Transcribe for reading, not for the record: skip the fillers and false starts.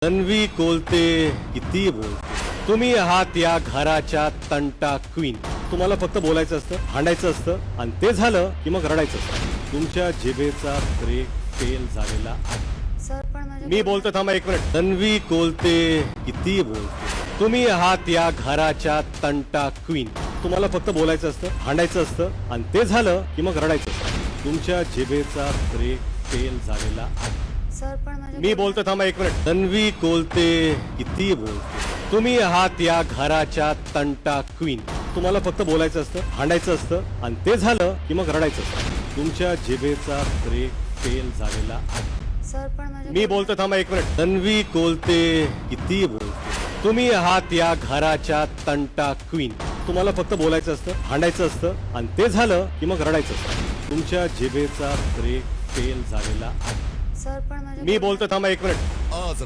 तन्वी कोलते किती बोलते. तुम्ही आहात या घराच्या तंटा क्वीन. तुम्हाला फक्त बोलायचं असतं, भांडायचं असतं आणि ते झालं की मग रडायचं असतं. तुमच्या जिभेचा ब्रेक फेल झालेला आहे. सर पण माझ्या मी बोलतो, थांबा एक मिनिट. तन्वी कोलते किती बोलते. तुम्ही आहात या घराच्या तंटा क्वीन. तुम्हाला फक्त बोलायचं असतं, भांडायचं असतं आणि ते झालं की मग रडायचं असतं. तुमच्या जिभेचा ब्रेक फेल झालेला आहे. सर पण माझ्या मी बोलतो, थांबा एक मिनिट. तन्वी कोलते किती बोलते. तुम्ही आहात या घराच्या तंटा क्वीन. तुम्हाला फक्त बोलायचं असतं, भांडायचं असतं आणि ते झालं की मग रडायचं असतं. तुमच्या जिभेचा ब्रेक फेल झालेला आहे. सर पण माझ्या मी बोलतो, थांबा एक मिनिट. तन्वी कोलते किती बोलते. तुम्ही आहात या घराच्या तंटा क्वीन. तुम्हाला फक्त बोलायचं असतं, भांडायचं असतं आणि ते झालं की मग रडायचं असतं. तुमच्या जिभेचा ब्रेक फेल झालेला आहे. सर पण माझ्या मी बोलतो, थांबा एक मिनिट. आज